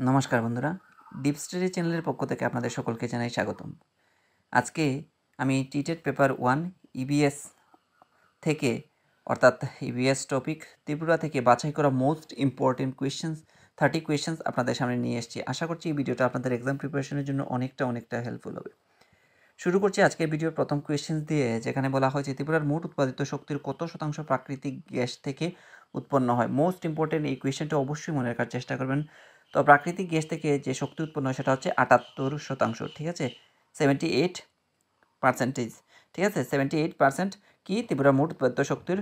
নমস্কার বন্ধুরা, deep study চ্যানেলের পক্ষ থেকে আপনাদের সকলকে জানাই স্বাগতম। আজকে আমি টিটেট পেপার 1 ইবিএস থেকে অর্থাৎ ইবিএস টপিক ত্রিপুরা থেকে বাছাই করা মোস্ট ইম্পর্টেন্ট কোয়েশ্চেন্স 30 কোয়েশ্চেন্স আপনাদের সামনে নিয়ে এসেছি। আশা করছি এই ভিডিওটা আপনাদের এক্সাম প্রিপারেশনের জন্য অনেকটা হেল্পফুল হবে। শুরু করছি আজকের ভিডিওর প্রথম কোয়েশ্চেন দিয়ে, যেখানে বলা হয়েছে ত্রিপুরার মোট উৎপাদিত শক্তির কত শতাংশ প্রাকৃতিক গ্যাস থেকে উৎপন্ন হয়। মোস্ট ইম্পর্টেন্ট এই কোয়েশ্চেনটা অবশ্যই মনে রাখার চেষ্টা করবেন। তো প্রাকৃতিক গ্যাস থেকে যে শক্তি উৎপন্ন হয় সেটা হচ্ছে 78%, ঠিক আছে, 78%, ঠিক আছে, 78% কি ত্রিপুরার মোট উৎপাদিত শক্তির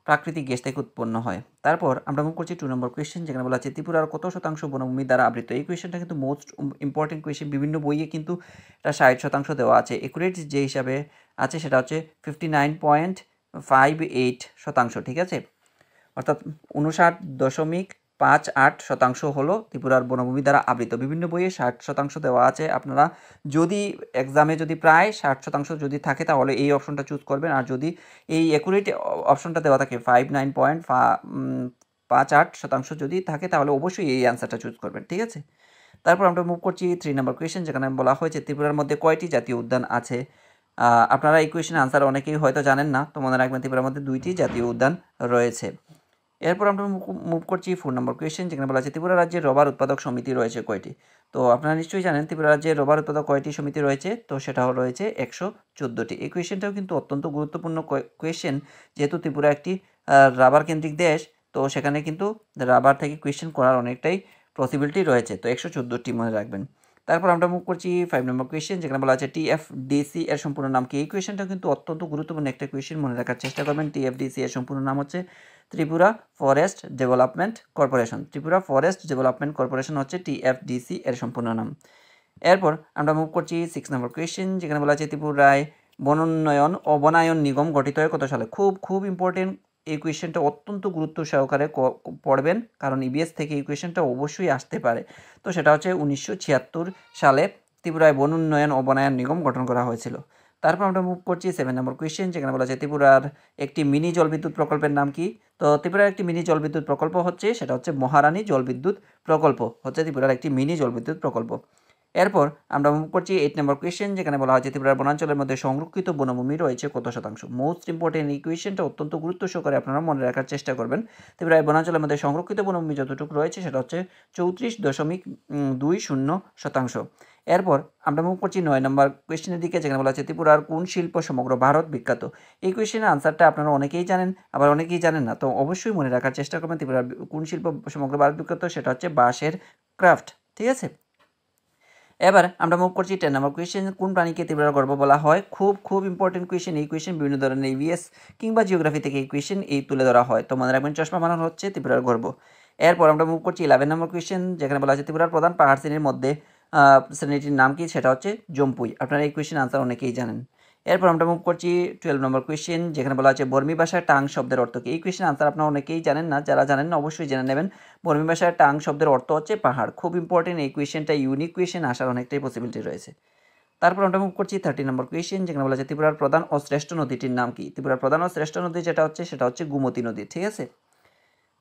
প্রাকৃতিক গ্যাস থেকে উৎপন্ন হয়। তারপর আমরা মুভ করছি 2 নম্বর কোয়েশ্চেন, যেখানে বলা আছে ত্রিপুরার কত শতাংশ বনভূমি দ্বারা আবৃত। এই কোয়েশ্চেনটা কিন্তু মোস্ট ইম্পর্টেন্ট কোয়েশ্চেন, বিভিন্ন বইয়ে কিন্তু এটা 60% দেওয়া আছে। একুরেট যে হিসাবে আছে সেটা হচ্ছে 59.58%, ঠিক আছে, অর্থাৎ 59.58% হলো ত্রিপুরার বনভূমি দ্বারা আবৃত। বিভিন্ন বইয়ে 60% দেওয়া আছে। আপনারা যদি এক্সামে যদি প্রায় 60% যদি থাকে তাহলে এই অপশনটা চুজ করবেন, আর যদি এই অ্যাকুরেট অপশনটা দেওয়া থাকে 59.58% যদি থাকে তাহলে অবশ্যই এই অ্যান্সারটা চুজ করবেন, ঠিক আছে। তারপর আমরা মুভ করছি 3 নম্বর কোয়েশ্চেন, যেখানে বলা হয়েছে ত্রিপুরার মধ্যে কয়টি জাতীয় উদ্যান আছে। আপনারা এই কোয়েশ্চেনের আনসার অনেকেই হয়তো জানেন না, তো মনে রাখবেন ত্রিপুরার মধ্যে 2টি জাতীয় উদ্যান রয়েছে। এরপর আমরা মুভ করছি 4 নম্বর কোয়েশ্চেন, যেখানে বলা আছে ত্রিপুরা রাজ্যের রবার উৎপাদক সমিতি রয়েছে কয়টি। তো আপনারা নিশ্চয়ই জানেন ত্রিপুরা রাজ্যের রবার উৎপাদক কয়টি সমিতি রয়েছে, তো সেটাও রয়েছে 114টি। এই কোয়েশ্চেনটাও কিন্তু অত্যন্ত গুরুত্বপূর্ণ কোয়েশ্চেন, যেহেতু ত্রিপুরা একটি রাবার কেন্দ্রিক দেশ, তো সেখানে কিন্তু রাবার থেকে কোয়েশ্চেন করার অনেকটাই পসিবিলিটি রয়েছে। তো 114টি মনে রাখবেন। তারপর আমরা মুভ করছি 5 নম্বর কোয়েশ্চেন, যেখানে বলা আছে টিএফডিসি এর সম্পূর্ণ নাম কি। এই কোয়েশ্চেনটা কিন্তু অত্যন্ত গুরুত্বপূর্ণ একটা কোয়েশ্চেন, মনে রাখার চেষ্টা করবেন। টিএফডিসি এর সম্পূর্ণ নাম হচ্ছে Tripura forest development corporation. Tripura forest development corporation হচ্ছে টিএফডিসি এর সম্পূর্ণ নাম। এরপর আমরা মুভ করছি 6 নম্বর কোয়েশ্চেন, যেখানে বলা আছে ত্রিপুরায় বনোন্নয়ন ও বনায়ন নিগম গঠিত হয় কত সালে। খুব ইম্পর্টেন্ট এই কোয়েশ্চেনটা, অত্যন্ত গুরুত্ব সহকারে পড়বেন, কারণ ইবিএস থেকে এই কোয়েশ্চেনটা অবশ্যই আসতে পারে। তো সেটা হচ্ছে 1976 সালে ত্রিপুরায় বনোন্নয়ন ও বনায়ন নিগম গঠন করা হয়েছিল। তারপর আমরা মুভ করছি 7 নম্বর কোয়েশ্চেন, যেখানে বলা আছে ত্রিপুরার একটি মিনি জলবিদ্যুৎ প্রকল্পের নাম কি। তো ত্রিপুরার একটি মিনি জলবিদ্যুৎ প্রকল্প হচ্ছে, সেটা হচ্ছে মহারানী জলবিদ্যুৎ প্রকল্প, হচ্ছে ত্রিপুরার একটি মিনি জলবিদ্যুৎ প্রকল্প। এরপর আমরা মুভ করছি 8 নম্বর কোয়েশ্চেন, যেখানে বলা হয়েছে ত্রিপুরার বনাঞ্চলের মধ্যে সংরক্ষিত বনভূমি রয়েছে কত শতাংশ। মোস্ট ইম্পর্টেন্ট এই কোয়েশ্চেনটা, অত্যন্ত গুরুত্ব সহকারে আপনারা মনে রাখার চেষ্টা করবেন। ত্রিপুরার বনাঞ্চলের মধ্যে সংরক্ষিত বনভূমি যতটুকু রয়েছে সেটা হচ্ছে 34.20%। এরপর আমরা মুভ করছি 9 নম্বর কোয়েশ্চেনের দিকে, যেখানে বলা আছে ত্রিপুরার কোন শিল্প সমগ্র ভারত বিখ্যাত। এই কোয়েশ্চেনের আনসারটা আপনারা অনেকেই জানেন, আবার অনেকেই জানেন না, তো অবশ্যই মনে রাখার চেষ্টা করবেন ত্রিপুরার কোন শিল্প সমগ্র ভারত বিখ্যাত, সেটা হচ্ছে বাঁশের ক্রাফট, ঠিক আছে। এবার আমরা মুভ করছি 10 নম্বর কোয়েশ্চেন, কোন প্রাণীকে ত্রিপুরার গর্ব বলা হয়। খুব ইম্পর্টেন্ট কোয়েশ্চেন। এই কোয়েশ্চেন বিভিন্ন ধরনের ইভিএস কিংবা জিওগ্রাফি থেকে এই কোয়েশ্চেন তুলে ধরা হয়। তো মনে রাখবেন চশমা বানানো হচ্ছে ত্রিপুরার গর্ব। এরপর আমরা মুভ করছি 11 নম্বর কোয়েশ্চেন, যেখানে বলা আছে ত্রিপুরার প্রধান পাহাড় শ্রেণীর মধ্যে শ্রেণীটির নাম কি, সেটা হচ্ছে জম্পুই। আপনারা এই কোয়েশ্চেন আনসার অনেকেই জানেন। এরপর আমরা মুভ করছি 12 নম্বর কোয়েশ্চেন, যেখানে বলা আছে বর্মী ভাষায় টাং শব্দের অর্থ কি। এই কোয়েশ্চেন আনসার আপনারা অনেকেই জানেন না, যারা জানেন না অবশ্যই জেনে নেবেন। বর্মী ভাষায় টাং শব্দের অর্থ হচ্ছে পাহাড়। খুব ইম্পর্টেন্ট এই কোয়েশ্চেনটা, ইউনিক কোয়েশ্চেন, আসার অনেকটাই পসিবিলিটি রয়েছে। তারপর আমরা মুভ করছি 13 নম্বর কোয়েশ্চেন, যেখানে বলা আছে ত্রিপুরার প্রধান ও শ্রেষ্ঠ নদীটির নাম কি। ত্রিপুরার প্রধান ও শ্রেষ্ঠ নদী যেটা হচ্ছে সেটা হচ্ছে গোমতী নদী, ঠিক আছে।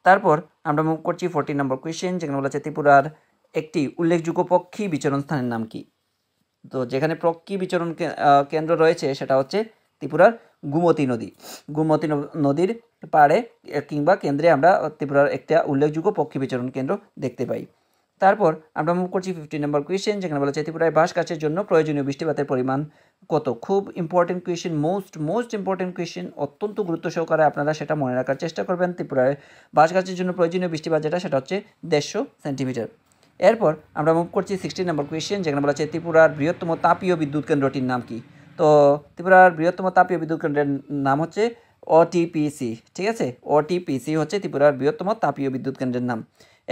তারপর আমরা মুভ করছি 14 নম্বর কোয়েশ্চেন, যেখানে বলা আছে ত্রিপুরার একটি উল্লেখযোগ্য পক্ষী বিচরণ স্থানের নাম কি। তো যেখানে পক্ষী বিচরণ কেন্দ্র রয়েছে সেটা হচ্ছে ত্রিপুরার গোমতী নদী। গোমতী নদীর পাড়ে কিংবা কেন্দ্রে আমরা ত্রিপুরার একটা উল্লেখযোগ্য পক্ষী বিচরণ কেন্দ্র দেখতে পাই। তারপর আমরা মুভ করছি 15 নম্বর কোয়েশ্চেন, যেখানে বলা হচ্ছে ত্রিপুরায় বাঁশ গাছের জন্য প্রয়োজনীয় বৃষ্টিপাতের পরিমাণ কত। খুব important question, most important question, অত্যন্ত গুরুত্ব সহকারে আপনারা সেটা মনে রাখার চেষ্টা করবেন। ত্রিপুরায় বাঁশ গাছের জন্য প্রয়োজনীয় বৃষ্টিপাত যেটা, সেটা হচ্ছে 150 সেন্টিমিটার। এরপর আমরা মুভ করছি 16 নম্বর কোয়েশ্চেন, যেখানে বলা হচ্ছে ত্রিপুরার বৃহত্তম তাপীয় বিদ্যুৎ কেন্দ্রটির নাম কি। তো ত্রিপুরার বৃহত্তম তাপীয় বিদ্যুৎ কেন্দ্রের নাম হচ্ছে ওটিপিসি, ঠিক আছে। ওটিপিসি হচ্ছে ত্রিপুরার বৃহত্তম তাপীয় বিদ্যুৎ কেন্দ্রের নাম।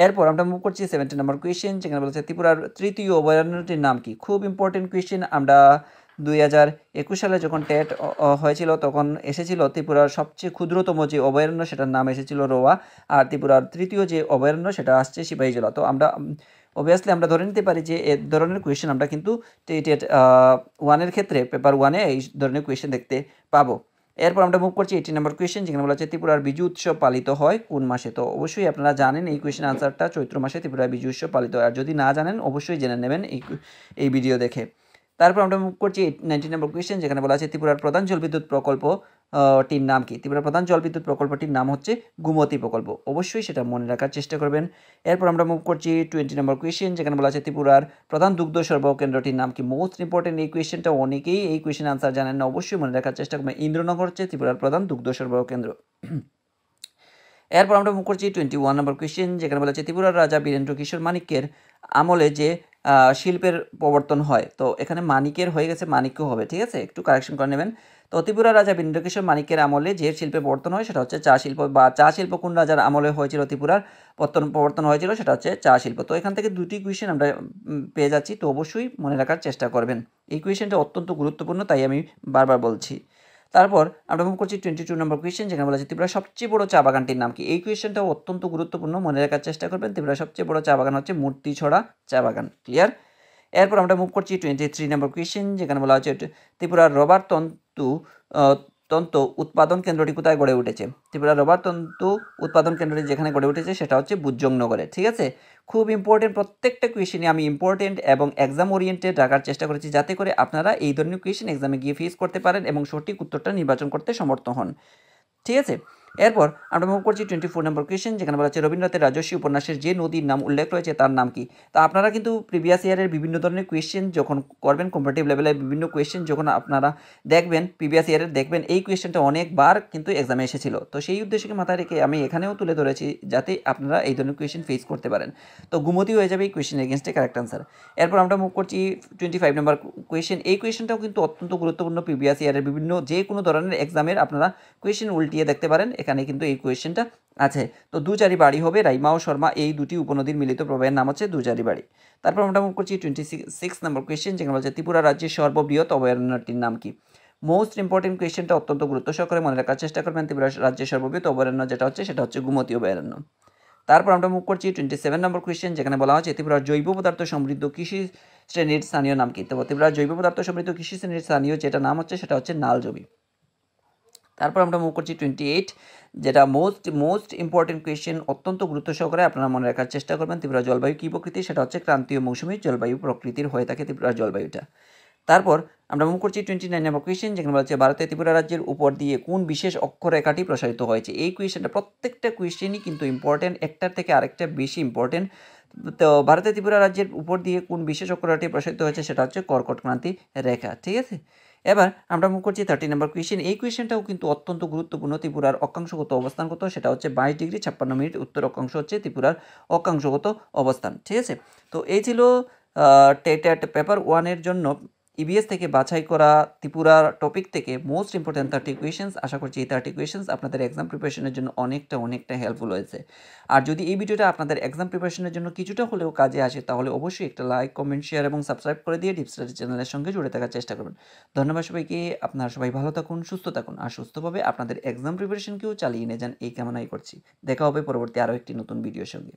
এরপর আমরা মুভ করছি 17 নম্বর কোয়েশ্চেন, যেখানে বলেছে ত্রিপুরার তৃতীয় অভয়ারণ্যটির নাম কি। খুব ইম্পর্টেন্ট কোয়েশ্চেন। আমরা 2021 সালে যখন টেট হয়েছিল তখন এসেছিল ত্রিপুরার সবচেয়ে ক্ষুদ্রতম যে অভয়ারণ্য সেটার নাম এসেছিল রোয়া, আর ত্রিপুরার তৃতীয় যে অভয়ারণ্য সেটা আসছে সিপাহীজলা। তো আমরা অবভিয়াসলি আমরা ধরে নিতে পারি যে এ ধরনের কোয়েশ্চেন আমরা কিন্তু টেট 1-এর ক্ষেত্রে পেপার 1-এ এই ধরনের কোয়েশ্চেন দেখতে পাবো। এরপর আমরা মুভ করছি 18 নম্বর কোয়েশ্চেন, যেখানে বলা আছে ত্রিপুরার বিজু উৎসব পালিত হয় কোন মাসে। তো অবশ্যই আপনারা জানেন এই কোয়েশ্চেন আনসারটা, চৈত্র মাসে ত্রিপুরার বিজু উৎসব পালিত হয়। আর যদি না জানেন অবশ্যই জেনে নেবেন এই ভিডিও দেখে। তারপর আমরা মুভ করছি 19 নম্বর কোয়েশ্চেন, যেখানে বলা আছে ত্রিপুরার প্রধান জলবিদ্যুৎ প্রকল্প টির নাম কি। ত্রিপুরার প্রধান জলবিদ্যুৎ প্রকল্পটির নাম হচ্ছে গুমতি প্রকল্প। অবশ্যই সেটা মনে রাখার চেষ্টা করবেন। এরপর আমরা মুভ করছি 20 নম্বর কোয়েশ্চেন, যেখানে বলা আছে ত্রিপুরার প্রধান দুগ্ধ সরবরাহ কেন্দ্রটির নাম কি। মোস্ট ইম্পর্টেন্ট এই কোয়েশ্চেনটা, অনেকেই এই কোয়েশ্চেন আনসার জানেন না, অবশ্যই মনে রাখার চেষ্টা করবেন। ইন্দ্রনগর হচ্ছে ত্রিপুরার প্রধান দুগ্ধ সরবরাহ কেন্দ্র। এরপর আমরা মুভ করছি 21 নম্বর কোয়েশ্চেন, যেখানে বলা আছে ত্রিপুরার রাজা বীরেন্দ্র কিশোর মানিক্যের আমলে যে শিল্পের প্রবর্তন হয়। তো এখানে মানিকের হয়ে গেছে, মানিক্য হবে, ঠিক আছে, একটু কারেকশন করে নেবেন। তো ত্রিপুরার রাজা বীরেন্দ্র কিশোর মানিক্যের আমলে যে শিল্পের প্রবর্তন হয় সেটা হচ্ছে চা শিল্প, বা চা শিল্প কোন রাজার আমলে হয়েছিল ত্রিপুরার প্রবর্তন হয়েছিল, সেটা হচ্ছে চা শিল্প। তো এখান থেকে দুটি কোয়েশ্চেন আমরা পেয়ে যাচ্ছি, তো অবশ্যই মনে রাখার চেষ্টা করবেন। এই কোয়েশ্চেনটা অত্যন্ত গুরুত্বপূর্ণ, তাই আমি বারবার বলছি। তারপর আমরা মুভ করছি 22 নম্বর কোয়েশ্চেন, যেখানে বলা আছে ত্রিপুরার সবচেয়ে বড় চা বাগানটির নাম কি। এই কোয়েশ্চেনটাও অত্যন্ত গুরুত্বপূর্ণ, মনে রাখার চেষ্টা করবেন। ত্রিপুরার সবচেয়ে বড় চা বাগান হচ্ছে মূর্তিছড়া চা বাগান। ক্লিয়ার? এরপর আমরা মুভ করছি 23 নম্বর কোয়েশ্চেন, যেখানে বলা হচ্ছে ত্রিপুরার রবার তন্তু উৎপাদন কেন্দ্রটি কোথায় গড়ে উঠেছে। ত্রিপুরার রবার তন্তু উৎপাদন কেন্দ্রটি যেখানে গড়ে উঠেছে সেটা হচ্ছে বুজংনগরে। ঠিক আছে, খুব ইম্পর্টেন্ট, প্রত্যেকটা কোয়েশ্চেনে আমি ইম্পর্টেন্ট এবং এক্সাম ওরিয়েন্টেড রাখার চেষ্টা করেছি, যাতে করে আপনারা এই ধরনের কোয়েশ্চেন এক্সামে গিয়ে ফেস করতে পারেন এবং সঠিক উত্তরটা নির্বাচন করতে সমর্থ হন। ঠিক আছে, এরপর আমরা মুভ করছি 24 নম্বর কোয়েশ্চেন, যেখানে বলা হচ্ছে রবীন্দ্রনাথের রাজস্বী উপন্যাসের যে নদীর নাম উল্লেখ রয়েছে তার নাম কি। তা আপনারা কিন্তু প্রিভিয়াস ইয়ারের বিভিন্ন ধরনের কোয়েশ্চেন যখন করবেন, কম্পারেটিভ লেভেলের বিভিন্ন কোয়েশ্চেন যখন আপনারা দেখবেন, প্রিভিয়াস ইয়ারের দেখবেন এই কোয়েশ্চেনটা অনেকবার কিন্তু এক্সামে এসেছিল। তো সেই উদ্দেশ্যকে মাথায় রেখে আমি এখানেও তুলে ধরেছি, যাতে আপনারা এই ধরনের কোয়েশ্চেন ফেস করতে পারেন। তো গুমতি হয়ে যাবে এই কোয়েশ্চেনের এগেনস্টে কারেক্ট আনসার। এরপর আমরা মুভ করছি 25 নম্বর কোয়েশ্চেন। এই কোয়েশ্চেনটাও কিন্তু অত্যন্ত গুরুত্বপূর্ণ, প্রিভিয়াস ইয়ারের বিভিন্ন যে কোনো ধরনের এক্সামের আপনারা কোয়েশ্চেন উল্টিয়ে দেখতে পারেন, এখানে কিন্তু এই কোয়েশ্চেনটা আছে। তো দুচারি বাড়ি হবে রাইমা ও শর্মা, এই দুটি উপনদীর মিলিত প্রবাহের নাম হচ্ছে দুচারি বাড়ি। তারপর আমরা মুভ করছি 26 নম্বর কোয়েশ্চেন, যেখানে বলছে ত্রিপুরা রাজ্যের সর্ববৃহৎ অভয়ারণ্যটির নাম কি। মোস্ট ইম্পর্টেন্ট কোয়েশ্চেনটা, অত্যন্ত গুরুত্ব সহকারে মনে রাখার চেষ্টা করবেন। ত্রিপুরা রাজ্যের সর্ববৃহৎ অভয়ারণ্য সেটা হচ্ছে গুমতি অভয়ারণ্য। তারপর আমরা মুভ করছি 27 নম্বর কোয়েশ্চেন, যেখানে বলা হচ্ছে ত্রিপুরার জৈব পদার্থ সমৃদ্ধ কৃষি শ্রেণীর স্থানীয় নাম কি। তো ত্রিপুরার জৈব পদার্থ সমৃদ্ধ কৃষি শ্রেণীর স্থানীয় যেটা নাম হচ্ছে সেটা হচ্ছে নালজবি। তারপর আমরা মুভ করছি 28, যেটা মোস্ট ইম্পর্টেন্ট কোয়েশ্চেন, অত্যন্ত গুরুত্ব সহকারে আপনারা মনে রাখার চেষ্টা করবেন। ত্রিপুরা জলবায়ু কী প্রকৃতি, সেটা হচ্ছে ক্রান্তীয় মৌসুমী জলবায়ু প্রকৃতির হয়ে থাকে ত্রিপুরার জলবায়ুটা। তারপর আমরা মুভ করছি 29 নম্বর কোয়েশ্চেন, যেখানে বলা হচ্ছে ভারতের ত্রিপুরা রাজ্যের উপর দিয়ে কোন বিশেষ অক্ষরেখাটি প্রসারিত হয়েছে। এই কোয়েশ্চেনটা, প্রত্যেকটা কোয়েশ্চেনই কিন্তু ইম্পর্টেন্ট, একটার থেকে আরেকটা বেশি ইম্পর্টেন্ট। তো ভারতের ত্রিপুরা রাজ্যের উপর দিয়ে কোন বিশেষ অক্ষরেখাটি প্রসারিত হয়েছে, সেটা হচ্ছে কর্কট ক্রান্তি রেখা। ঠিক আছে, এবার আমরা মুভ করছি 30 নম্বর কোয়েশ্চেন। এই কোয়েশ্চেনটাও কিন্তু অত্যন্ত গুরুত্বপূর্ণ। ত্রিপুরার অক্ষাংশগত অবস্থান কত, সেটা হচ্ছে 22 ডিগ্রি 56 মিনিট, উত্তর অক্ষাংশ হচ্ছে ত্রিপুরার অক্ষাংশগত অবস্থান। ঠিক আছে, তো এই ছিল টেট পেপার 1-এর জন্য ইবিএস থেকে বাছাই করা ত্রিপুরার টপিক থেকে মোস্ট ইম্পর্টেন্ট 30 কোয়েশ্চেন্স। আশা করছি এই 30 কোয়েশ্চেন্স আপনাদের এক্সাম প্রিপারেশনের জন্য অনেকটা হেল্পফুল হয়েছে। আর যদি এই ভিডিওটা আপনাদের এক্সাম প্রিপারেশনের জন্য কিছুটা হলেও কাজে আসে, তাহলে অবশ্যই একটা লাইক, কমেন্ট, শেয়ার এবং সাবস্ক্রাইব করে দিয়ে ডিপ স্টাডি চ্যানেলের সঙ্গে জুড়ে থাকার চেষ্টা করবেন। ধন্যবাদ সবাইকে, আপনারা সবাই ভালো থাকুন, সুস্থ থাকুন, আর সুস্থভাবে আপনাদের এক্সাম প্রিপারেশনকেও চালিয়ে নিয়ে যান, এই কামনাই করছি। দেখা হবে পরবর্তী আরও একটি নতুন ভিডিওর সঙ্গে।